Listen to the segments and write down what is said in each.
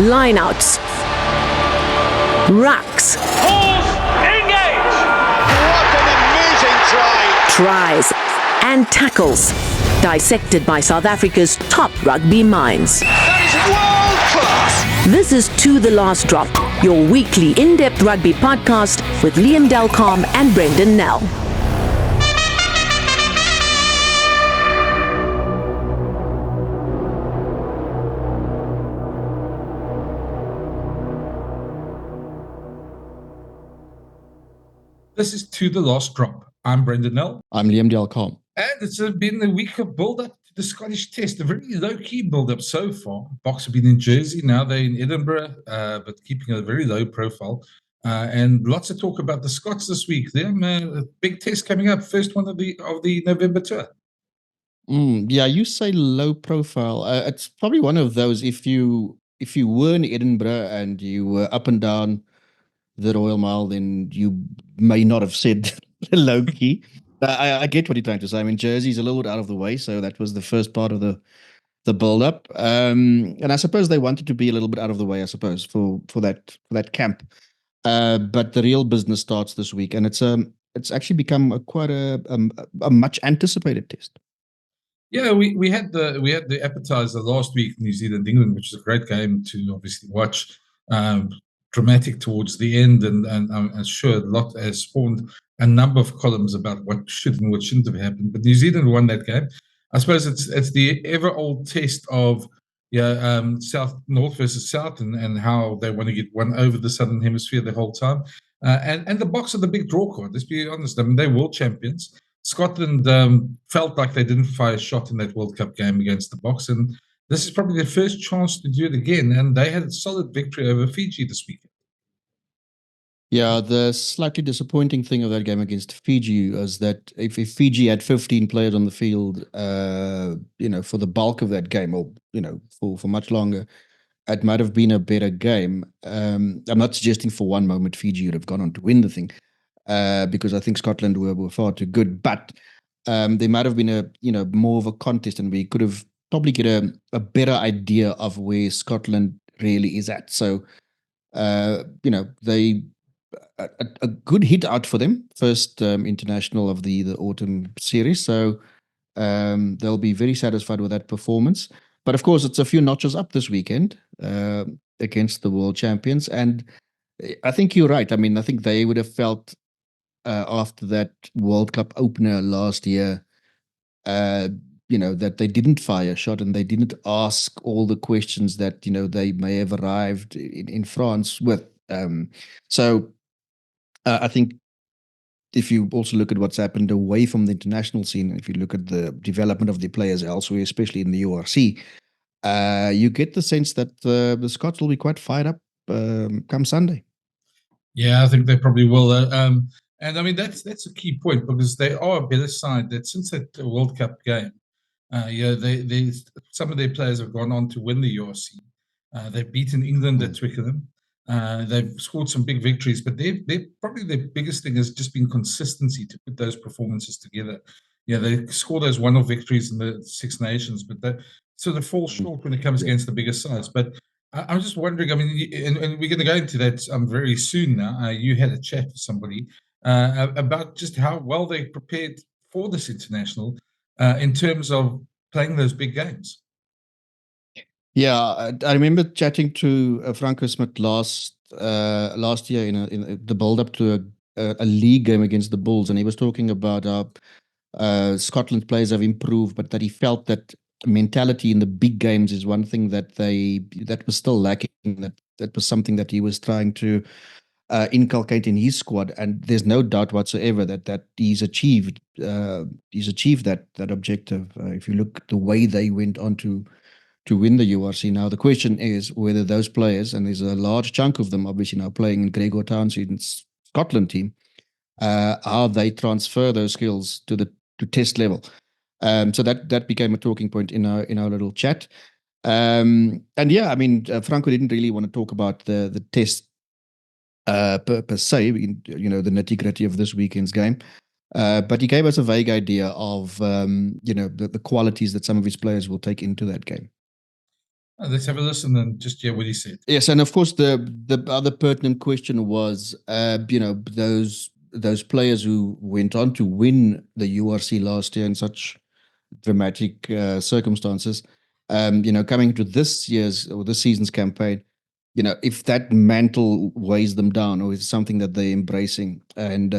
lineouts, rucks, engage! What an amazing try! tries, and tackles, dissected by South Africa's top rugby minds. That is world class! This is To The Last Drop, your weekly in-depth rugby podcast with Liam Delcom and Brendan Nell. This is To The Last Drop. I'm Brendan Nell. I'm Liam Delcom. And it's been a week of build-up to the Scottish Test, a very low-key build-up so far. Boks have been in Jersey, now they're in Edinburgh, but keeping a very low profile. And lots of talk about the Scots this week. Liam, a big test coming up, first one of the November tour. Yeah, you say low profile. It's probably one of those, if you were in Edinburgh and you were up and down the Royal Mile, then you may not have said low key. I get what you're trying to say. I mean, Jersey's a little bit out of the way, so that was the first part of the build up. And I suppose they wanted to be a little bit out of the way, I suppose, for that camp. But the real business starts this week, and it's actually become quite a much anticipated test. Yeah, we had the appetizer last week, New Zealand England, which is a great game to obviously watch. Dramatic towards the end, and I'm sure a lot has spawned a number of columns about what should and what shouldn't have happened. But New Zealand won that game. I suppose it's the ever old test of South North versus South, and how they want to get one over the Southern Hemisphere the whole time. And the Boks are the big draw card. Let's be honest. I mean, they're world champions. Scotland felt like they didn't fire a shot in that World Cup game against the Boks, and this is probably their first chance to do it again, and they had a solid victory over Fiji this weekend. Yeah, the slightly disappointing thing of that game against Fiji was that if Fiji had 15 players on the field, for the bulk of that game, or for much longer, it might have been a better game. I'm not suggesting for one moment Fiji would have gone on to win the thing, because I think Scotland were far too good, but there might have been a more of a contest, and we could have probably get a better idea of where Scotland really is at. So, they a good hit out for them, first international of the autumn series. So they'll be very satisfied with that performance. But of course, it's a few notches up this weekend against the world champions. And I think you're right. I mean, I think they would have felt after that World Cup opener last year, that they didn't fire a shot and they didn't ask all the questions that, they may have arrived in France with. So I think if you also look at what's happened away from the international scene, if you look at the development of the players elsewhere, especially in the URC, you get the sense that the Scots will be quite fired up come Sunday. Yeah, I think they probably will. And I mean, that's a key point, because they are a better side that since that World Cup game, they some of their players have gone on to win the URC. They've beaten England at Twickenham. They've scored some big victories, but they're probably their biggest thing has just been consistency to put those performances together. Yeah, they score those one-off victories in the Six Nations, but they sort of fall short when it comes against the bigger sides. But I'm just wondering, I mean, and we're going to go into that very soon now. You had a chat with somebody about just how well they prepared for this international in terms of playing those big games. Yeah, I remember chatting to Franco Smith last year in the build-up to a league game against the Bulls, and he was talking about how Scotland players have improved, but that he felt that mentality in the big games is one thing that was still lacking. That was something that he was trying to inculcate in his squad, and there's no doubt whatsoever that he's achieved that objective. If you look at the way they went on to win the URC. Now, the question is whether those players, and there's a large chunk of them obviously now playing in Gregor Townsend's Scotland team, how they transfer those skills to test level. So that became a talking point in our little chat. And yeah, I mean, Franco didn't really want to talk about the test per se, the nitty-gritty of this weekend's game. But he gave us a vague idea of, the qualities that some of his players will take into that game. Let's have a listen and just hear what he said. Yes, and of course the other pertinent question was, those players who went on to win the URC last year in such dramatic circumstances, coming to this year's or this season's campaign, if that mantle weighs them down or is something that they're embracing. And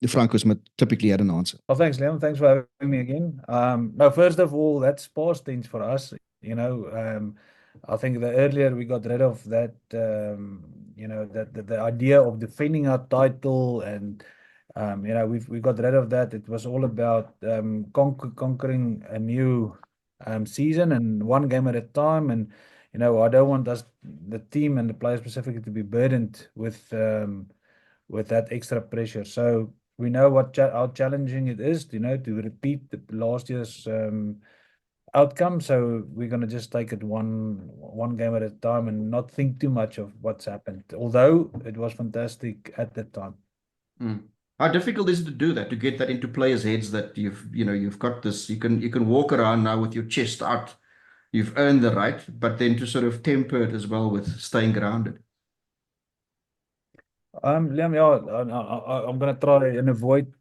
Franco Smith typically had an answer. Well, thanks, Liam. Thanks for having me again. No, first of all, that's past tense for us. I think the earlier we got rid of that, that the idea of defending our title, and we got rid of that. It was all about conquering a new season and one game at a time. And I don't want us, the team and the players specifically, to be burdened with that extra pressure. So we know how challenging it is, to repeat the last year's outcome. So we're going to just take it one game at a time and not think too much of what's happened. Although it was fantastic at that time. How difficult is it to do that, to get that into players' heads, that you've got this, you can walk around now with your chest out, you've earned the right, but then to sort of temper it as well with staying grounded? Liam, yeah, I'm going to try and avoid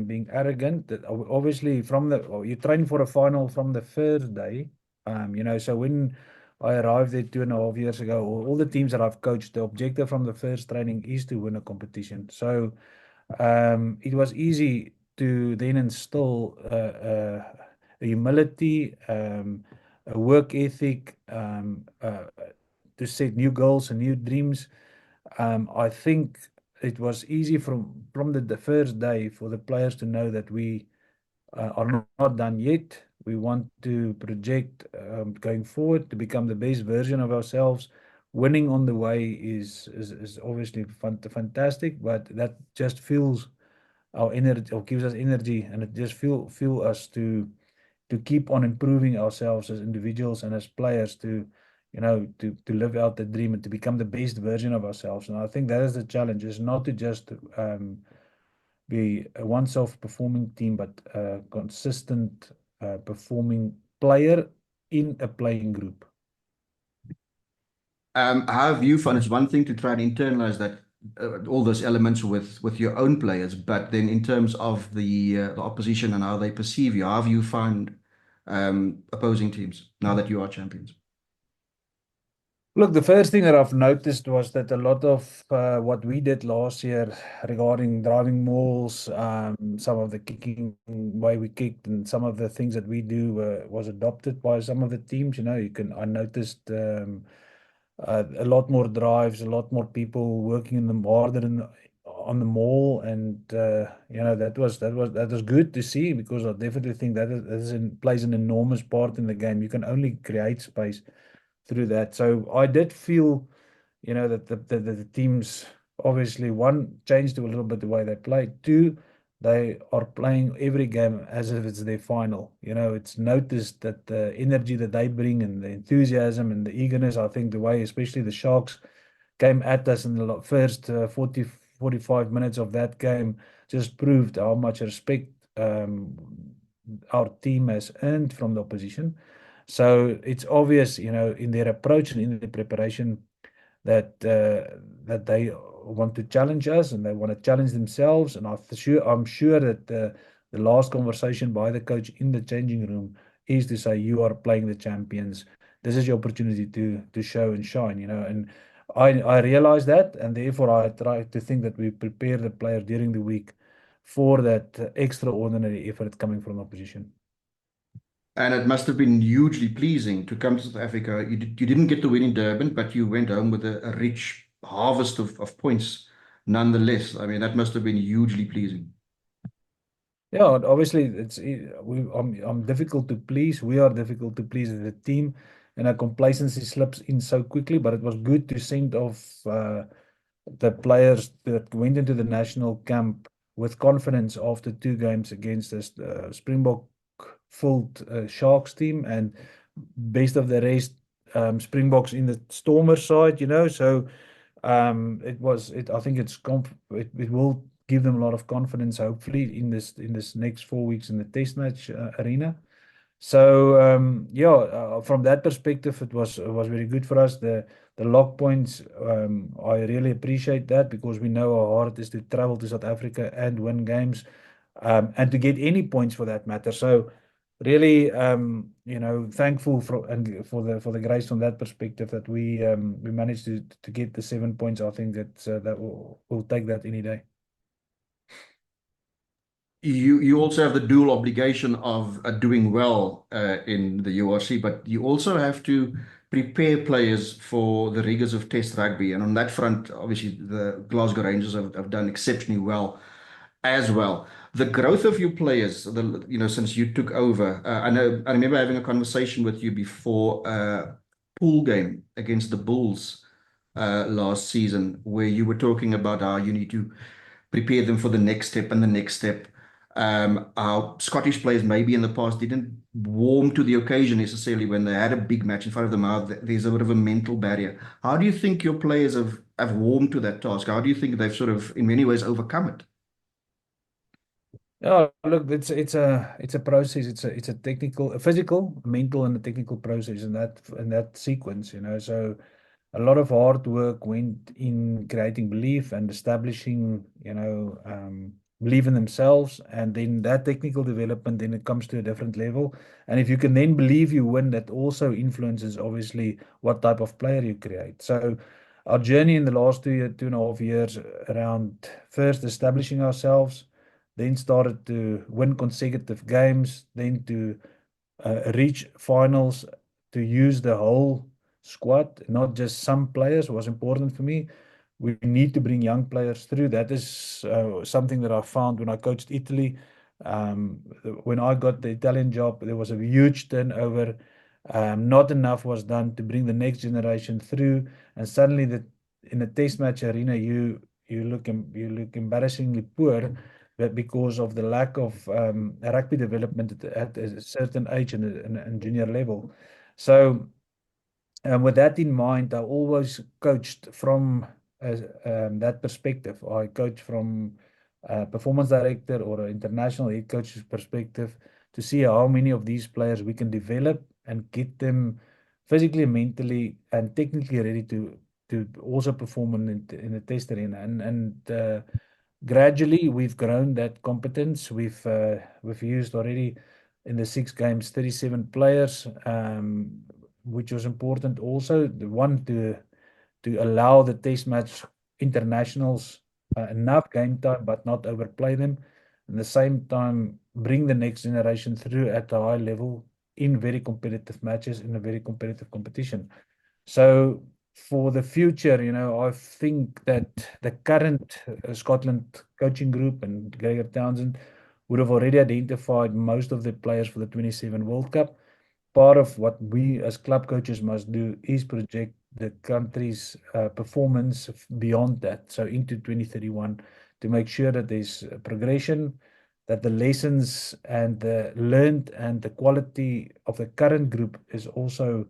being arrogant. Obviously, you train for a final from the first day. So when I arrived there 2.5 years ago, all the teams that I've coached, the objective from the first training is to win a competition. So it was easy to then instill a humility, a work ethic, to set new goals and new dreams. I think it was easy from the first day for the players to know that we are not done yet. We want to project going forward to become the best version of ourselves. Winning on the way is obviously fantastic, but that just fuels our energy, or gives us energy, and it just fuel us to keep on improving ourselves as individuals and as players, to live out the dream and to become the best version of ourselves. And I think that is the challenge, is not to just be a one-self performing team, but a consistent performing player in a playing group. How have you found? It's one thing to try and internalize that, all those elements with your own players, but then in terms of the opposition and how they perceive you, how have you found opposing teams now that you are champions? Look, the first thing that I've noticed was that a lot of what we did last year regarding driving mauls, some of the kicking way we kicked, and some of the things that we do was adopted by some of the teams. I noticed a lot more drives, a lot more people working in the harder on the maul, and that was good to see, because I definitely think that plays an enormous part in the game. You can only create space through that. So I did feel, that the teams, obviously, one, changed a little bit the way they play. Two, they are playing every game as if it's their final. It's noticed that the energy that they bring and the enthusiasm and the eagerness, I think the way, especially the Sharks, came at us in the first 45 minutes of that game, just proved how much respect our team has earned from the opposition. So it's obvious, in their approach and in their preparation, that they want to challenge us and they want to challenge themselves. And I'm sure that the last conversation by the coach in the changing room is to say, you are playing the champions. This is your opportunity to show and shine, And I realize that, and therefore I try to think that we prepare the players during the week for that extraordinary effort coming from opposition. And it must have been hugely pleasing to come to South Africa. You didn't get the win in Durban, but you went home with a rich harvest of points nonetheless. I mean, that must have been hugely pleasing. Yeah, obviously I'm difficult to please. We are difficult to please as a team, and our complacency slips in so quickly. But it was good to send off the players that went into the national camp with confidence after 2 games against the Springbok filled Sharks team, and best of the rest, Springboks in the Stormer side. So I think it will give them a lot of confidence, hopefully, in this next 4 weeks in the test match arena. So yeah, from that perspective, it was very good for us. The lock points, I really appreciate that because we know how hard it is to travel to South Africa and win games, and to get any points for that matter. So really, thankful for the grace from that perspective that we managed to get the 7 points. I think that we'll take that any day. You also have the dual obligation of doing well in the URC, but you also have to prepare players for the rigors of Test rugby. And on that front, obviously, the Glasgow Rangers have done exceptionally well as well. The growth of your players, since you took over, I remember having a conversation with you before pool game against the Bulls last season, where you were talking about how you need to prepare them for the next step and the next step. Our Scottish players maybe in the past didn't warm to the occasion necessarily when they had a big match in front of them. There's a bit of a mental barrier. How do you think your players have warmed to that task? How do you think they've sort of, in many ways, overcome it? Yeah, look, it's a process. It's a technical, a physical, mental, and a technical process in that sequence. So a lot of hard work went in creating belief and establishing, belief in themselves, and then that technical development, then it comes to a different level. And if you can then believe you win, that also influences obviously what type of player you create. So our journey in the last 2.5 years around first establishing ourselves, then started to win consecutive games, then to reach finals, to use the whole squad, not just some players, was important for me. We need to bring young players through. That is something that I found when I coached Italy. Um, when I got the Italian job, there was a huge turnover. Not enough was done to bring the next generation through, and suddenly in a test match arena, you look embarrassingly poor, but because of the lack of rugby development at a certain age and junior level. So with that in mind, I always coached from that perspective. I coach from a performance director or an international head coach's perspective to see how many of these players we can develop and get them physically, mentally, and technically ready to also perform in the test arena. And gradually we've grown that competence. We've used already in the 6 games 37 players, which was important also. The one to allow the test match internationals enough game time, but not overplay them. At the same time, bring the next generation through at a high level in very competitive matches in a very competitive competition. So for the future, I think that the current Scotland coaching group and Gregor Townsend would have already identified most of the players for the 27 World Cup. Part of what we as club coaches must do is project the country's performance beyond that, so into 2031, to make sure that there's progression, that the lessons and the learned and the quality of the current group is also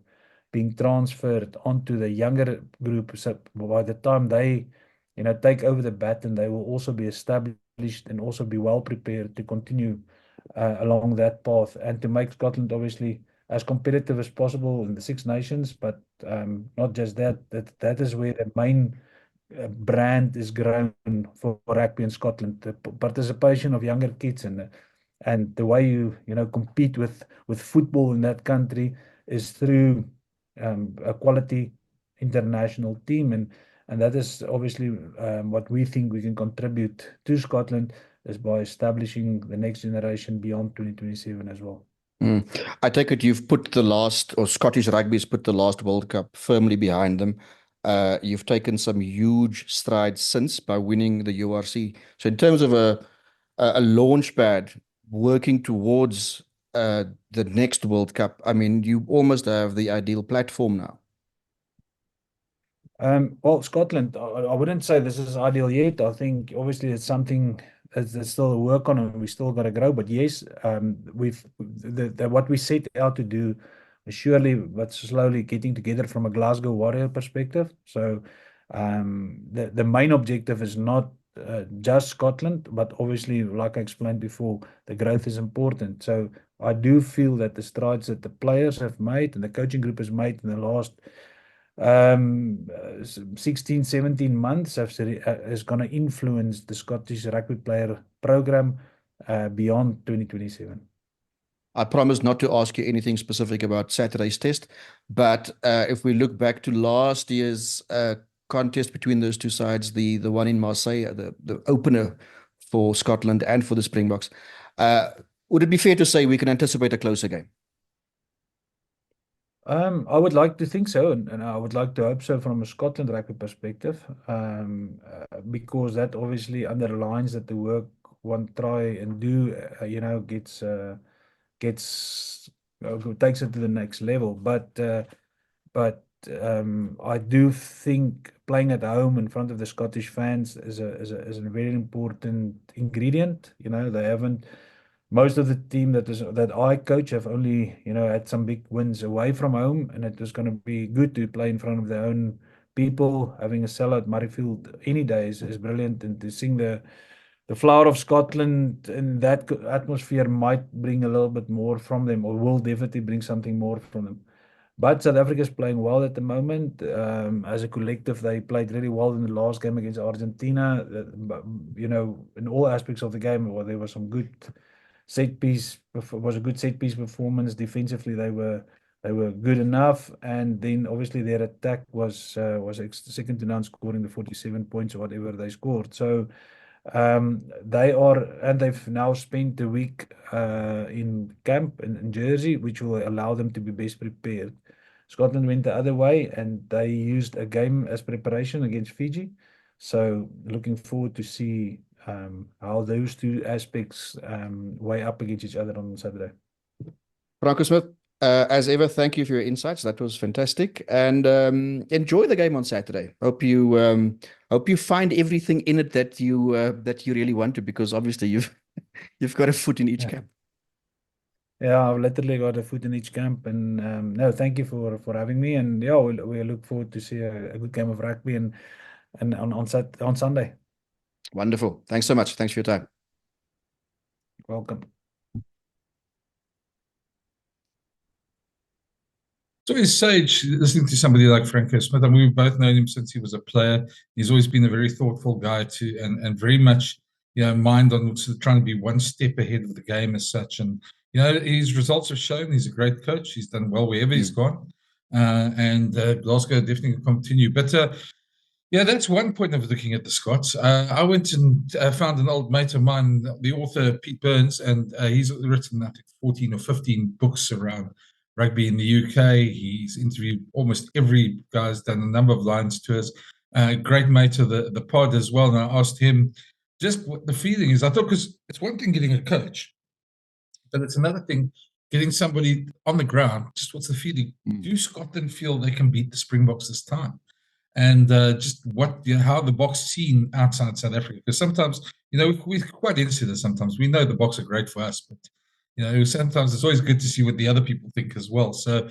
being transferred onto the younger group. So by the time they, take over the baton, they will also be established and also be well prepared to continue along that path and to make Scotland obviously as competitive as possible in the Six Nations. But not just that. That is where the main brand is grown for rugby in Scotland. The participation of younger kids and the way you compete with football in that country is through a quality international team, and that is obviously what we think we can contribute to Scotland is by establishing the next generation beyond 2027 as well. I take it you've put the last, or Scottish rugby's put the last World Cup firmly behind them. You've taken some huge strides since by winning the URC. So in terms of a launch pad working towards the next World Cup, I mean, you almost have the ideal platform now. Well, Scotland, I wouldn't say this is ideal yet. I think obviously it's something that's still a work on, and we still got to grow. But yes, what we set out to do is surely but slowly getting together from a Glasgow Warrior perspective. So the main objective is not just Scotland, but obviously, like I explained before, the growth is important. So I do feel that the strides that the players have made and the coaching group has made in the last 16, 17 months is going to influence the Scottish rugby player program beyond 2027. I promise not to ask you anything specific about Saturday's test, but if we look back to last year's contest between those two sides, the one in Marseille, the opener for Scotland and for the Springboks, would it be fair to say we can anticipate a closer game? I would like to think so, and I would like to hope so from a Scotland rugby perspective, because that obviously underlines that the work one try and do, takes it to the next level. But I do think playing at home in front of the Scottish fans is a very important ingredient. They haven't. Most of the team that I coach have only had some big wins away from home, and it was going to be good to play in front of their own people. Having a sellout Murrayfield any day is brilliant, and to sing the flower of Scotland in that atmosphere might bring a little bit more from them, or will definitely bring something more from them. But South Africa is playing well at the moment. As a collective, they played really well in the last game against Argentina. In all aspects of the game, well, there was some good was a good set piece performance. Defensively, they were good enough, and then obviously their attack was second to none, scoring the 47 points or whatever they scored. So they've now spent a week in camp in Jersey, which will allow them to be best prepared. Scotland went the other way, and they used a game as preparation against Fiji. So looking forward to see how those two aspects weigh up against each other on Saturday. Franco Smith, as ever, thank you for your insights. That was fantastic, and enjoy the game on Saturday. Hope you find everything in it that you really want to, because obviously you've got a foot in each camp. Yeah, I've literally got a foot in each camp, and no, thank you for having me, and yeah, we look forward to see a good game of rugby and on Sunday. Wonderful. Thanks so much. Thanks for your time. Welcome. It's always sage listening to somebody like Franco Smith. I mean, we've both known him since he was a player. He's always been a very thoughtful guy too, and very much, mind on sort of trying to be one step ahead of the game as such. And, his results have shown he's a great coach. He's done well wherever he's gone. And Glasgow definitely will continue. But that's one point of looking at the Scots. I went and found an old mate of mine, the author Pete Burns, and he's written, I think, 14 or 15 books around rugby in the UK. He's interviewed almost every guy's done a number of Lions tours. Great mate of the pod as well. And I asked him just what the feeling is. I thought, because it's one thing getting a coach, but it's another thing getting somebody on the ground. Just what's the feeling? Do Scotland feel they can beat the Springboks this time? And just how the Boks scene outside South Africa. Because sometimes, we're quite insular sometimes. We know the Boks are great for us, but, sometimes it's always good to see what the other people think as well. So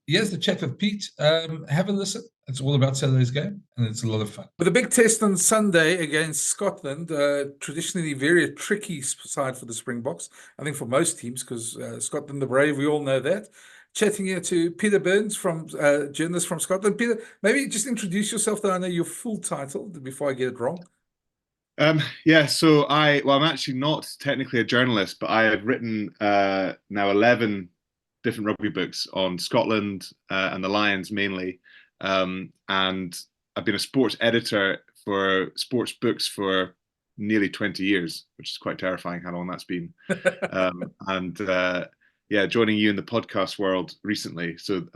here's the chat with Pete. Have a listen. It's all about Saturday's game, and it's a lot of fun. With a big test on Sunday against Scotland, traditionally very tricky side for the Springboks, I think for most teams, because Scotland the Brave, we all know that. Chatting here to Peter Burns, journalist from Scotland. Peter, maybe just introduce yourself, though I know your full title before I get it wrong. So I'm actually not technically a journalist, but I have written now 11 different rugby books on Scotland and the Lions mainly. And I've been a sports editor for sports books for nearly 20 years, which is quite terrifying how long that's been. Joining you in the podcast world recently. So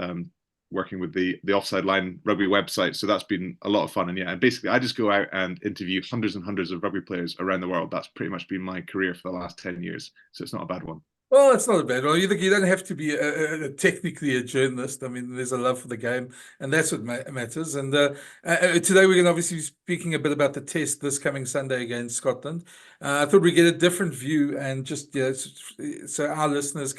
working with the Offside Line rugby website. So that's been a lot of fun. And basically I just go out and interview hundreds and hundreds of rugby players around the world. That's pretty much been my career for the last 10 years. So it's not a bad one. Well, it's not a bad one. You don't have to be technically a journalist. I mean, there's a love for the game, and that's what matters. And today we're going to obviously be speaking a bit about the test this coming Sunday against Scotland. I thought we'd get a different view, and just so our listeners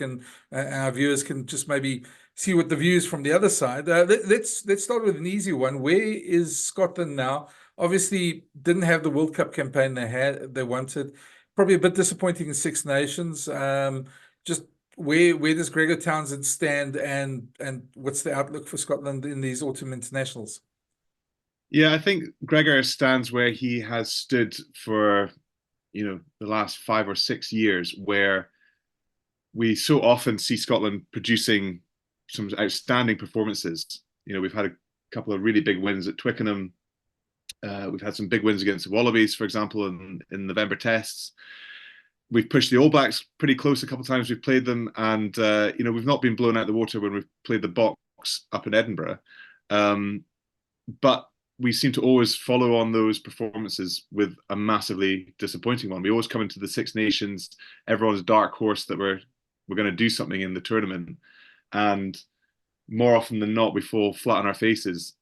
our viewers can just maybe see what the view is from the other side. Let's start with an easy one. Where is Scotland now obviously didn't have the World Cup campaign they wanted. Probably a bit disappointing in Six Nations. Just where does Gregor Townsend stand, and what's the outlook for Scotland in these autumn internationals? Yeah, I think Gregor stands where he has stood for, the last 5 or 6 years, where we so often see Scotland producing some outstanding performances. We've had a couple of really big wins at Twickenham. We've had some big wins against the Wallabies, for example, in November tests. We've pushed the All Blacks pretty close a couple of times we've played them, and we've not been blown out the water when we've played the Boks up in Edinburgh. But we seem to always follow on those performances with a massively disappointing one. We always come into the Six Nations, everyone's dark horse that we're going to do something in the tournament, and more often than not, we fall flat on our faces.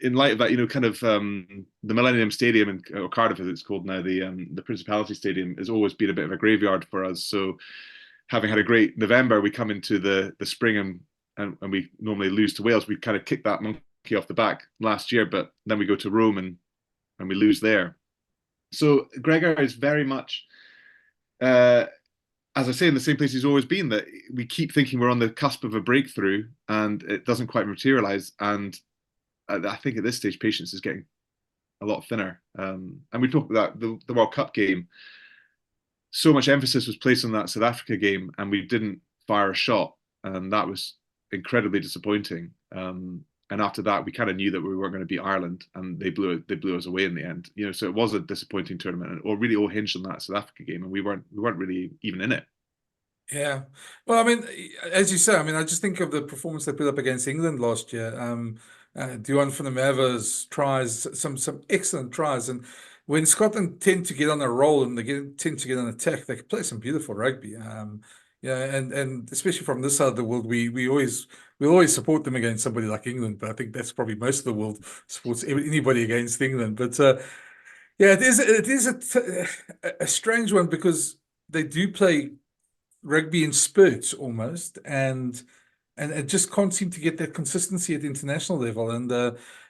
In light of that, the Millennium Stadium or Cardiff, as it's called now, the Principality Stadium, has always been a bit of a graveyard for us. So, having had a great November, we come into the spring and we normally lose to Wales. We kind of kicked that monkey off the back last year, but then we go to Rome and we lose there. So Gregor is very much, as I say, in the same place he's always been, that we keep thinking we're on the cusp of a breakthrough and it doesn't quite materialize. And I think at this stage, patience is getting a lot thinner. And we talked about that, the World Cup game. So much emphasis was placed on that South Africa game, and we didn't fire a shot, and that was incredibly disappointing. And after that, we kind of knew that we weren't going to beat Ireland, and they blew us away in the end. So it was a disappointing tournament, or really all hinged on that South Africa game, and we weren't really even in it. Yeah, well, I mean, as you say, I mean, I just think of the performance they put up against England last year. Duan van der Merwe's tries, some excellent tries, and when Scotland tend to get on a roll and tend to get on attack, they can play some beautiful rugby. And especially from this side of the world, we always support them against somebody like England, but I think that's probably most of the world supports anybody against England. But yeah, it is a strange one, because they do play rugby in spurts almost, and it just can't seem to get that consistency at the international level. And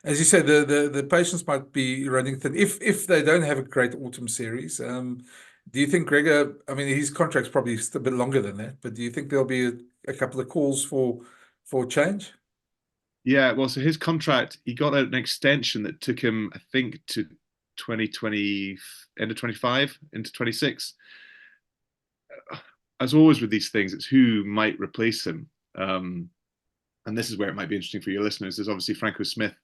as you say, the patience might be running thin if they don't have a great autumn series. Do you think Gregor, I mean, his contract's probably a bit longer than that, but do you think there'll be a couple of calls for change? Yeah, well, so his contract, he got an extension that took him, I think, to 2020, end of 25, into 26. As always with these things, it's who might replace him. And this is where it might be interesting for your listeners. There's obviously Franco Smith,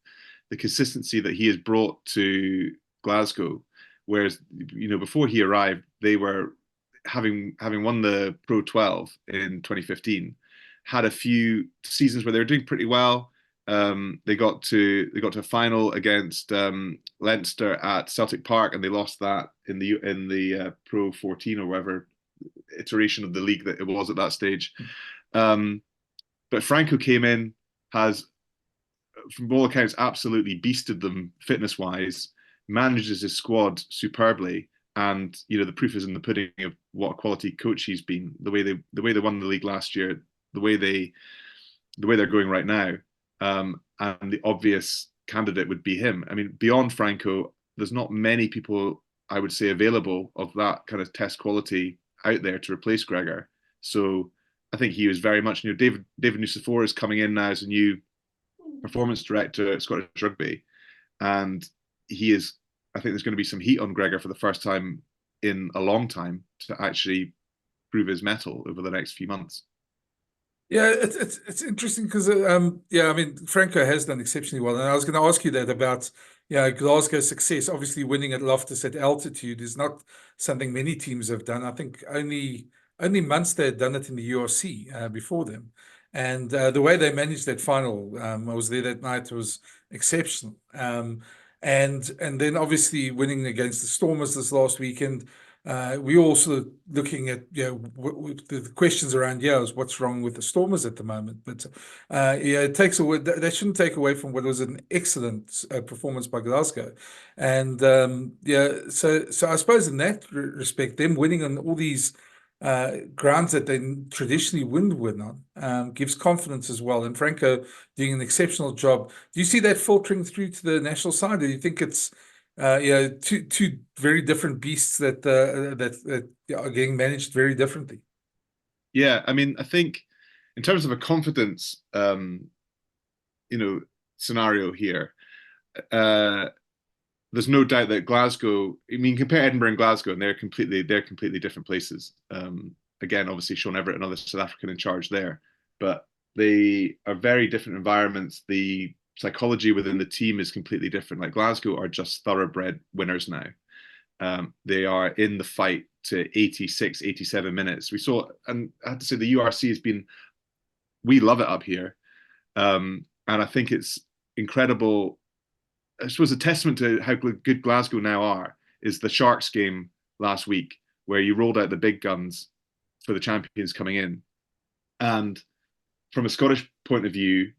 the consistency that he has brought to Glasgow, whereas before he arrived, they were having won the Pro 12 in 2015, had a few seasons where they were doing pretty well. They got to a final against Leinster at Celtic Park, and they lost that in the Pro 14 or whatever iteration of the league that it was at that stage. But Franco came in, has, from all accounts, absolutely beasted them fitness-wise, manages his squad superbly, and the proof is in the pudding of what a quality coach he's been. The way they won the league last year, the way they're going right now, and the obvious candidate would be him. I mean, beyond Franco, there's not many people, I would say, available of that kind of test quality out there to replace Gregor. So I think he was very much, David Nucifora is coming in now as a new performance director at Scottish Rugby, and I think there's going to be some heat on Gregor for the first time in a long time to actually prove his mettle over the next few months. Yeah, it's interesting because I mean, Franco has done exceptionally well, and I was going to ask you that about Glasgow's success. Obviously, winning at Loftus at altitude is not something many teams have done. I think only Munster had done it in the URC before them, and the way they managed that final, I was there that night, was exceptional. And then obviously winning against the Stormers this last weekend. We also looking at the questions around is what's wrong with the Stormers at the moment, but it takes away, that shouldn't take away from what was an excellent performance by Glasgow, and so I suppose in that respect, them winning on all these grounds that they traditionally wouldn't win on, gives confidence as well. And Franco doing an exceptional job. Do you see that filtering through to the national side, or do you think it's two very different beasts that are getting managed very differently? Yeah, I mean, I think in terms of a confidence, scenario here, there's no doubt that Glasgow. I mean, compare Edinburgh and Glasgow, and they're completely different places. Again, obviously, Sean Everett, another South African in charge there, but they are very different environments. The psychology within the team is completely different. Like Glasgow are just thoroughbred winners now. They are in the fight to 86, 87 minutes. We saw, and I have to say, the URC has been. We love it up here, and I think it's incredible. I suppose a testament to how good Glasgow now are is the Sharks game last week, where you rolled out the big guns for the champions coming in. And from a Scottish point of view,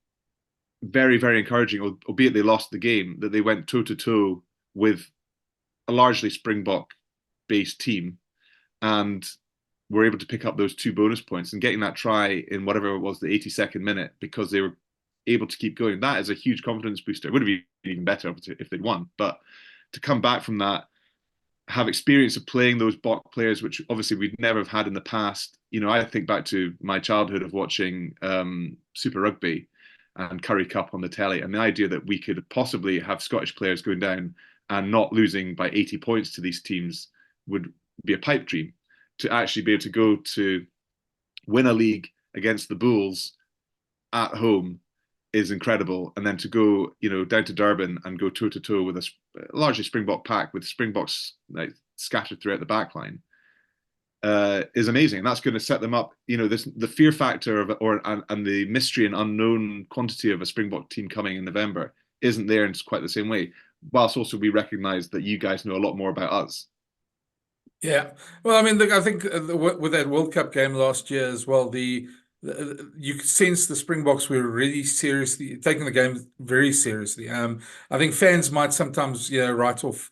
very, very encouraging, albeit they lost the game, that they went toe-to-toe with a largely Springbok-based team and were able to pick up those 2 bonus points, and getting that try in whatever it was, the 82nd minute, because they were able to keep going. That is a huge confidence booster. It would have been even better if they'd won, but to come back from that, have experience of playing those Boks players, which obviously we'd never have had in the past. I think back to my childhood of watching Super Rugby and Curry Cup on the telly, and the idea that we could possibly have Scottish players going down and not losing by 80 points to these teams would be a pipe dream. To actually be able to go to win a league against the Bulls at home is incredible, and then to go, down to Durban and go toe to toe with a largely Springbok pack with Springboks like scattered throughout the backline is amazing, and that's going to set them up. The fear factor of and the mystery and unknown quantity of a Springbok team coming in November isn't there in quite the same way. Whilst also we recognise that you guys know a lot more about us. Yeah, well, I mean, I think with that World Cup game last year as well, you could sense the Springboks were really seriously taking the game very seriously. I think fans might sometimes, write off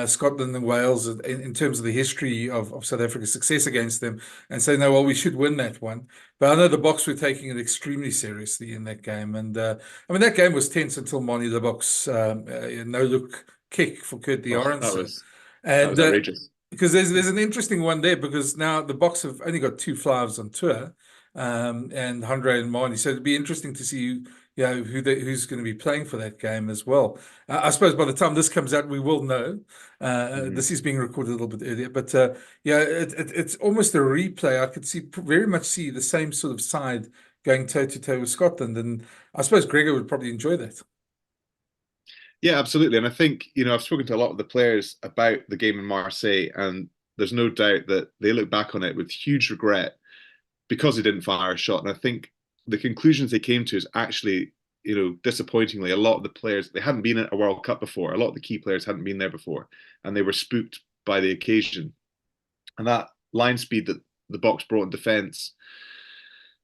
Scotland and Wales in terms of the history of South Africa's success against them and say, no, well, we should win that one. But I know the Boks were taking it extremely seriously in that game. And I mean, that game was tense until Manie the Boks no-look kick for Kurt de Arendse. That was outrageous. Because there's an interesting one there, because now the Boks have only got 2 flyers on tour, and Handré and Manie. So it'd be interesting to see who's going to be playing for that game as well. I suppose by the time this comes out, we will know. This is being recorded a little bit earlier, but it's almost a replay. I could very much see the same sort of side going toe to toe with Scotland, and I suppose Gregor would probably enjoy that. Yeah, absolutely. And I think, I've spoken to a lot of the players about the game in Marseille, and there's no doubt that they look back on it with huge regret because they didn't fire a shot. And I think the conclusions they came to is actually, disappointingly, a lot of the players, they hadn't been at a World Cup before. A lot of the key players hadn't been there before, and they were spooked by the occasion. And that line speed that the Boks brought in defence,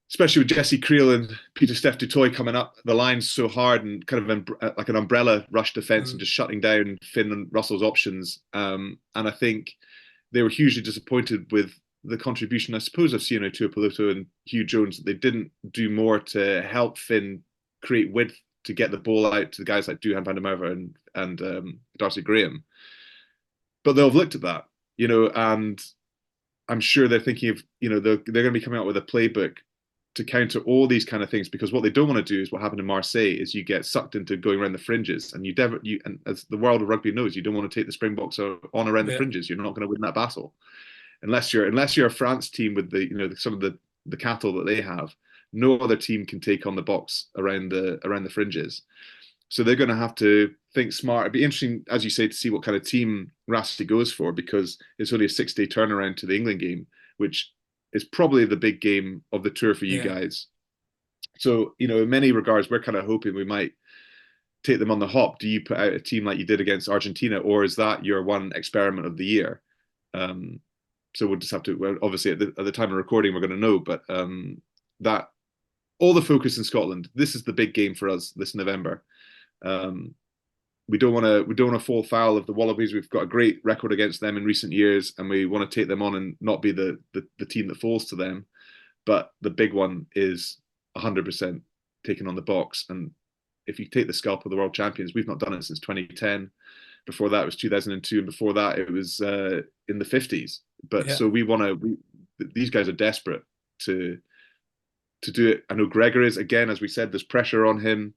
especially with Jesse Creel and Pieter-Steph du Toit coming up the line so hard and kind of like an umbrella rush defence and just shutting down Finn and Russell's options. And I think they were hugely disappointed with the contribution, I suppose, of Sione Tuipulotu and Hugh Jones, that they didn't do more to help Finn create width to get the ball out to the guys like Duhan van der Merwe and Darcy Graham. But they'll have looked at that, and I'm sure they're thinking of, they're going to be coming out with a playbook to counter all these kind of things, because what they don't want to do is what happened in Marseille, is you get sucked into going around the fringes, and and as the world of rugby knows, you don't want to take the Springboks on around the fringes. You're not going to win that battle unless you're a France team with some of the cattle that they have. No other team can take on the Boks around the fringes. So they're going to have to think smart. It'd be interesting, as you say, to see what kind of team Rasty goes for, because it's only a 6-day turnaround to the England game, which is probably the big game of the tour for you guys. So, in many regards, we're kind of hoping we might take them on the hop. Do you put out a team like you did against Argentina, or is that your one experiment of the year? So we'll just have to, well, obviously at the time of recording, we're going to know, but that all the focus in Scotland, this is the big game for us this November. we don't want to fall foul of the Wallabies. We've got a great record against them in recent years, and we want to take them on and not be the team that falls to them. But the big one is 100% taking on the Boks. And if you take the scalp of the world champions, we've not done it since 2010. Before that it was 2002, and before that it was in the 50s. But so these guys are desperate to do it. I know Gregor is, again, as we said, there's pressure on him.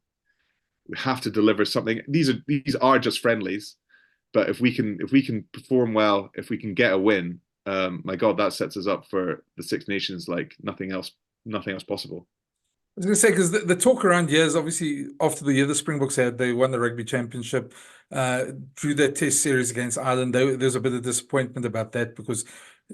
We have to deliver something. These are just friendlies, but if we can perform well, if we can get a win, my God, that sets us up for the Six Nations like nothing else possible. I was going to say, because the talk around here is obviously after the year the Springboks had, they won the Rugby Championship, drew their test series against Ireland. There's a bit of disappointment about that because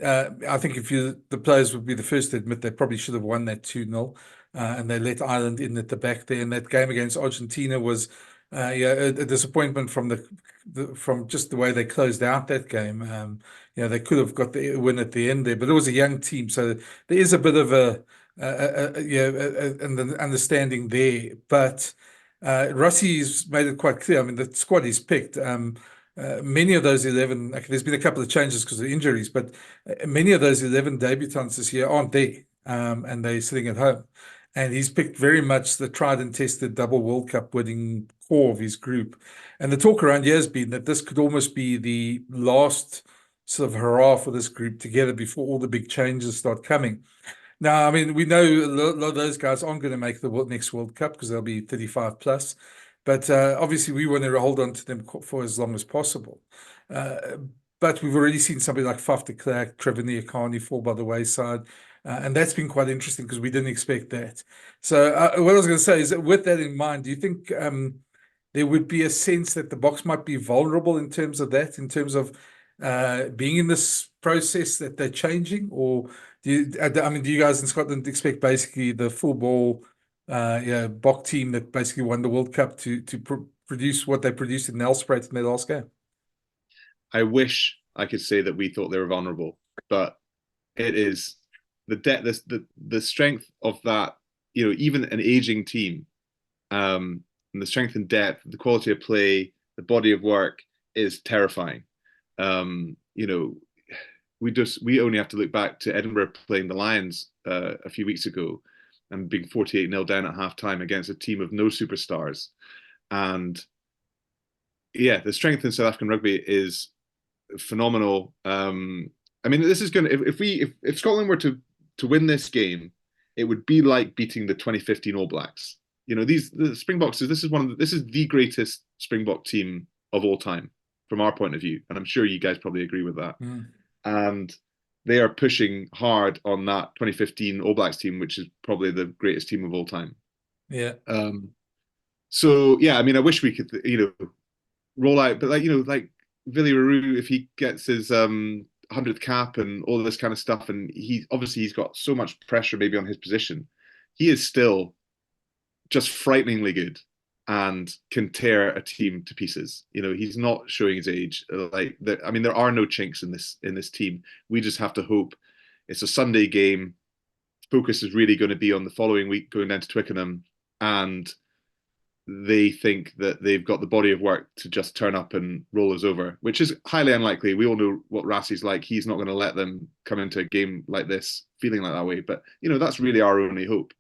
I think the players would be the first to admit they probably should have won that 2-0. And they let Ireland in at the back there. And that game against Argentina was a disappointment from just the way they closed out that game. They could have got the win at the end there, but it was a young team, so there is a bit of an understanding there. But Rossi's made it quite clear. I mean, the squad he's picked. Many of those 11, there's been a couple of changes because of injuries, but many of those 11 debutants this year aren't there, and they're sitting at home. And he's picked very much the tried and tested double World Cup winning core of his group. And the talk around here has been that this could almost be the last sort of hurrah for this group together before all the big changes start coming. Now, I mean, we know a lot of those guys aren't going to make the next World Cup because they'll be 35 plus. But obviously, we want to hold on to them for as long as possible. But we've already seen somebody like Faf de Klerk, Trevor Niakani fall by the wayside. And that's been quite interesting because we didn't expect that. So what I was going to say is that with that in mind, do you think there would be a sense that the Boks might be vulnerable in terms of that, in terms of being in this process that they're changing? Or do you guys in Scotland expect basically the full ball Bok team that basically won the World Cup to produce what they produced in Nelspruit in their last game? I wish I could say that we thought they were vulnerable, but it is the strength of that, even an aging team, and the strength and depth, the quality of play, the body of work is terrifying. We only have to look back to Edinburgh playing the Lions a few weeks ago and being 48-0 down at half-time against a team of no superstars. And yeah, the strength in South African rugby is phenomenal. I mean, this is going to, if Scotland were to win this game, it would be like beating the 2015 All Blacks. The Springboks, this is the greatest Springbok team of all time from our point of view, and I'm sure you guys probably agree with that. And they are pushing hard on that 2015 All Blacks team, which is probably the greatest team of all time. Yeah. So yeah, I mean, I wish we could, roll out, but like Willie Roux, if he gets his 100th cap and all this kind of stuff, and he's got so much pressure maybe on his position, he is still just frighteningly good and can tear a team to pieces. He's not showing his age. There are no chinks in this team. We just have to hope it's a Sunday game. Focus is really going to be on the following week going down to Twickenham, and they think that they've got the body of work to just turn up and roll us over, which is highly unlikely. We all know what Rassie's like. He's not going to let them come into a game like this feeling like that way. But, that's really our only hope.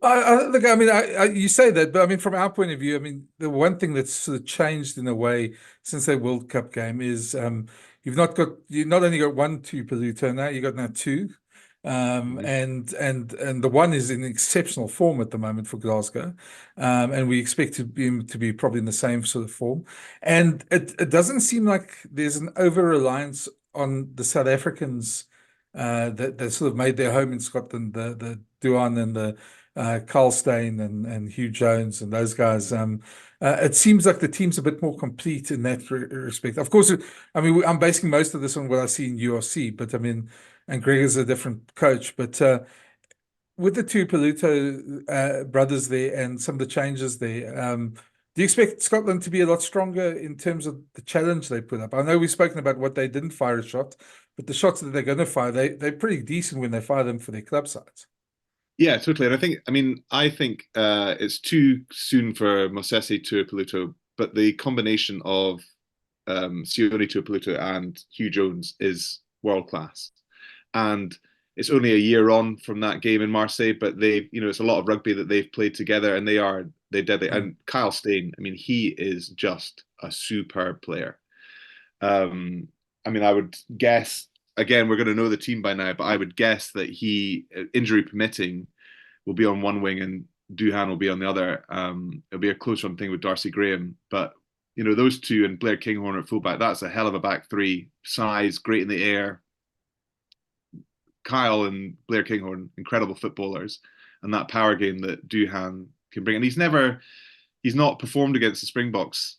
You say that, but I mean, from our point of view, I mean, the one thing that's sort of changed in a way since their World Cup game is you've not only got one Tuipulotu now, you've got now two. And the one is in exceptional form at the moment for Glasgow, and we expect him to be probably in the same sort of form. And it doesn't seem like there's an over reliance on the South Africans that sort of made their home in Scotland, the Duan and the Carl Steyn and Hugh Jones and those guys. It seems like the team's a bit more complete in that respect. Of course, I mean, I'm basing most of this on what I see in URC, but I mean, and Gregor's a different coach. But with the two Tuipulotu brothers there and some of the changes there, do you expect Scotland to be a lot stronger in terms of the challenge they put up? I know we've spoken about what they didn't fire a shot, but the shots that they're going to fire, they're pretty decent when they fire them for their club sides. Yeah, totally. And I think it's too soon for Mosese Tuipulotu but the combination of Sione Tuipulotu and Hugh Jones is world class. And it's only a year on from that game in Marseille, but it's a lot of rugby that they've played together, and they did it. And Kyle Steyn, I mean, he is just a superb player. I mean, I would guess, again, we're going to know the team by now, but I would guess that he, injury permitting, will be on one wing and Duhan will be on the other. It'll be a close one thing with Darcy Graham, but those two and Blair Kinghorn at fullback, that's a hell of a back three. Size, great in the air. Kyle and Blair Kinghorn, incredible footballers, and that power game that Duhan can bring. And he's not performed against the Springboks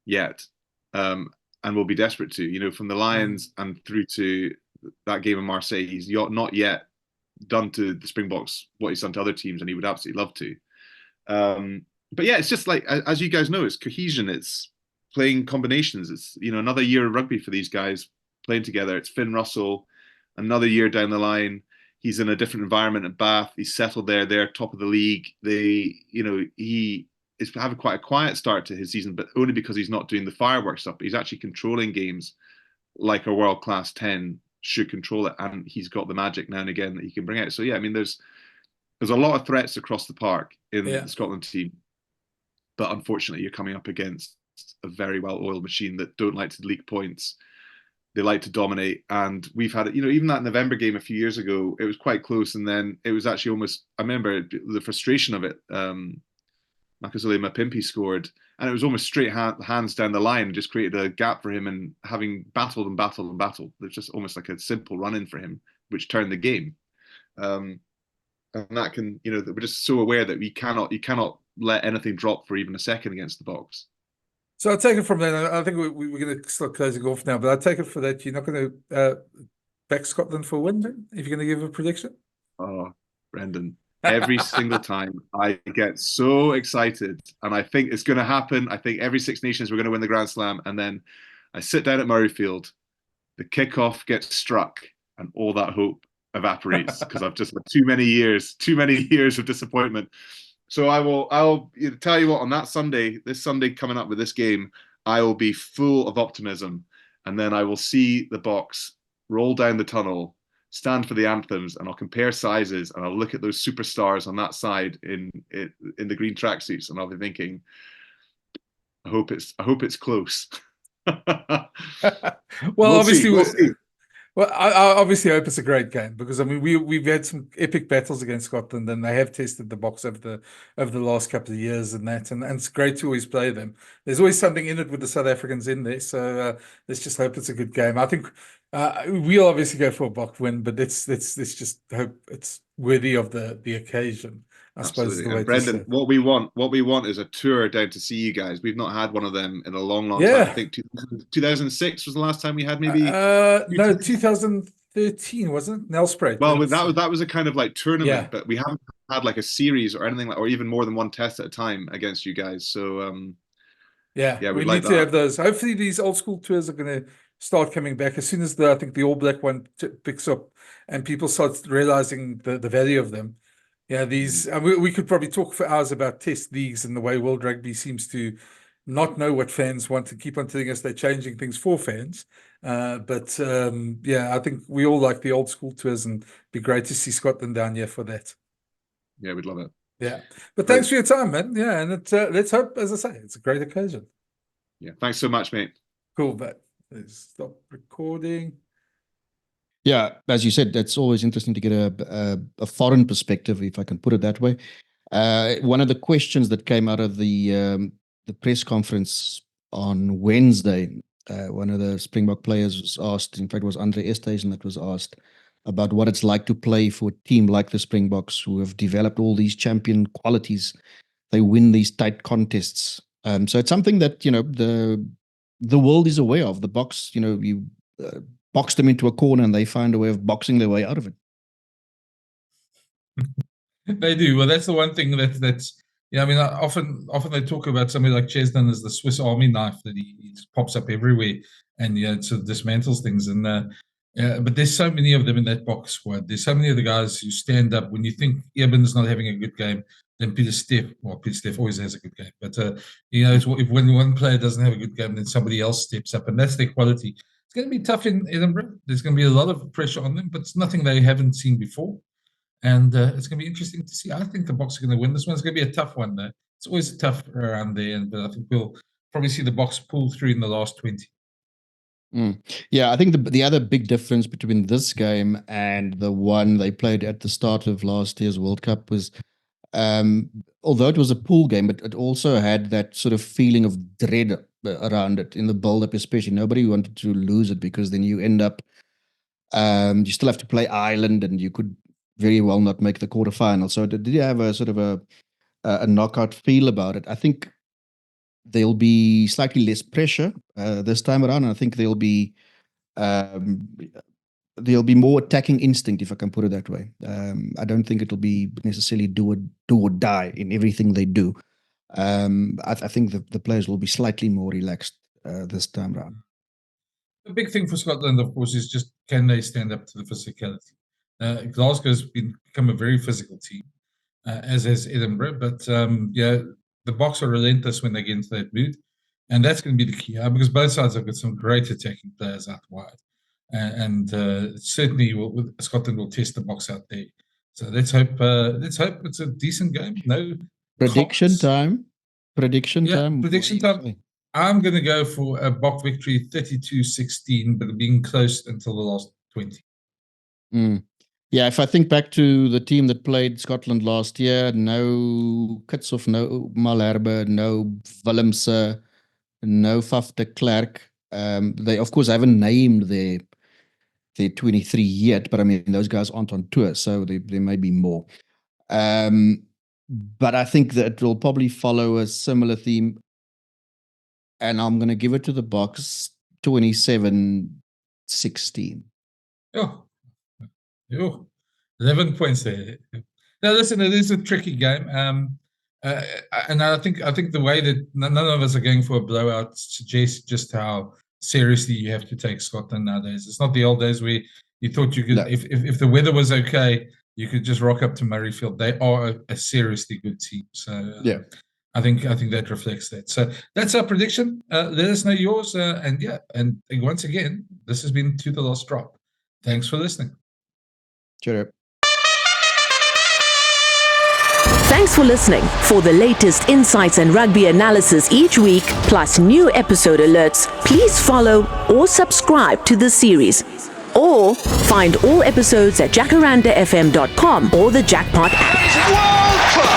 yet, and will be desperate to. From the Lions and through to that game in Marseille, he's not yet done to the Springboks what he's done to other teams, and he would absolutely love to. But yeah, it's just like, as you guys know, it's cohesion, it's playing combinations. It's another year of rugby for these guys playing together. It's Finn Russell, another year down the line. He's in a different environment at Bath. He's settled there. They're top of the league. He is having quite a quiet start to his season, but only because he's not doing the fireworks stuff. He's actually controlling games like a world-class 10 should control it, and he's got the magic now and again that he can bring out. So yeah, I mean, there's a lot of threats across the park in the Scotland team, but unfortunately, you're coming up against a very well-oiled machine that don't like to leak points. They like to dominate, and we've had it. Even that November game a few years ago, it was quite close, and then it was actually almost. I remember the frustration of it. Makazole Mapimpi scored, and it was almost straight hands down the line, and just created a gap for him. And having battled and battled and battled, there's just almost like a simple run-in for him, which turned the game. And that can, we're just so aware that you cannot let anything drop for even a second against the Boks. So I'll take it from there. I think we're going to start closing off now, but I'll take it for that. You're not going to back Scotland for a win, then, if you're going to give a prediction? Oh, Brendan, every single time I get so excited, and I think it's going to happen. I think every Six Nations we're going to win the Grand Slam, and then I sit down at Murrayfield, the kickoff gets struck, and all that hope evaporates because I've just had too many years of disappointment. So I'll tell you what, on that Sunday, this Sunday coming up with this game, I will be full of optimism, and then I will see the Boks roll down the tunnel, stand for the anthems, and I'll compare sizes, and I'll look at those superstars on that side in the green tracksuits, and I'll be thinking, I hope it's close. Well, We'll obviously, see. Well, I obviously hope it's a great game, because I mean we've had some epic battles against Scotland, and they have tested the Boks over the last couple of years, and it's great to always play them. There's always something in it with the South Africans in there, so let's just hope it's a good game. I think we'll obviously go for a Bok win, but let's just hope it's worthy of the occasion. I suppose is the way and Brendan, to say. what we want is a tour down to see you guys. We've not had one of them in a long time. I think 2006 was the last time we had, maybe. No, 2013 wasn't it? Nelspruit. Well, that was a kind of like tournament, but we haven't had like a series or anything or even more than one test at a time against you guys. So we need to have those. Hopefully, these old school tours are going to start coming back as soon as I think the All Black one picks up and people start realizing the value of them. Yeah, these we could probably talk for hours about test leagues and the way World Rugby seems to not know what fans want and keep on telling us they're changing things for fans. But I think we all like the old school tours, and it'd be great to see Scotland down here for that. Yeah, we'd love it. Yeah, but thanks for your time, man. Yeah, and let's hope, as I say, it's a great occasion. Yeah, thanks so much, mate. Cool, but let's stop recording. Yeah, as you said, that's always interesting to get a foreign perspective, if I can put it that way. One of the questions that came out of the press conference on Wednesday, one of the Springbok players was asked, in fact, it was Andre Esthuizen that was asked about what it's like to play for a team like the Springboks, who have developed all these champion qualities. They win these tight contests. So it's something that, the world is aware of. The Boks, you box them into a corner and they find a way of boxing their way out of it. They do. Well, that's the one thing that's I mean, often they talk about somebody like Chesden as the Swiss Army knife that he just pops up everywhere and it sort of dismantles things. And but there's so many of them in that Boks squad. There's so many of the guys who stand up when you think Eben's not having a good game. then Peter Steph always has a good game. But, if when one player doesn't have a good game, then somebody else steps up, and that's their quality. It's going to be tough in Edinburgh. There's going to be a lot of pressure on them, but it's nothing they haven't seen before. And it's going to be interesting to see. I think the Boks are going to win this one. It's going to be a tough one, though. It's always tough around there, but I think we'll probably see the Boks pull through in the last 20. Yeah, I think the other big difference between this game and the one they played at the start of last year's World Cup was, although it was a pool game, but it also had that sort of feeling of dread around it in the build-up, especially. Nobody wanted to lose it because then you end up, you still have to play Ireland, and you could very well not make the quarterfinal. So did you have a sort of a knockout feel about it? I think there'll be slightly less pressure this time around, and I think there'll be more attacking instinct, if I can put it that way. I don't think it'll be necessarily do or die in everything they do. I think the players will be slightly more relaxed this time around. The big thing for Scotland, of course, is just can they stand up to the physicality? Glasgow's become a very physical team, as has Edinburgh, but the Boks are relentless when they get into that mood, and that's going to be the key, because both sides have got some great attacking players out wide, and certainly Scotland will test the Boks out there. So let's hope it's a decent game. No prediction time. Prediction time. I'm going to go for a Bok victory, 32-16, but being close until the last 20. Yeah, if I think back to the team that played Scotland last year, no Kitshoff, no Malherbe, no Willemse, no Faf de Klerk. They, of course, haven't named their 23 yet, but I mean, those guys aren't on tour, so there may be more. But I think that it will probably follow a similar theme, and I'm going to give it to the Boks, 27-16. Oh, 11 points there. Now, listen, it is a tricky game, and I think the way that none of us are going for a blowout suggests just how seriously you have to take Scotland nowadays. It's not the old days where you thought you could, if the weather was okay, you could just rock up to Murrayfield. They are a seriously good team. So I think that reflects that. So that's our prediction. Let us know yours, and once again, this has been To the Last Drop. Thanks for listening. Cheers. Thanks for listening. For the latest insights and rugby analysis each week, plus new episode alerts, please follow or subscribe to the series. Or find all episodes at jacarandafm.com or the Jackpot app. That is world class!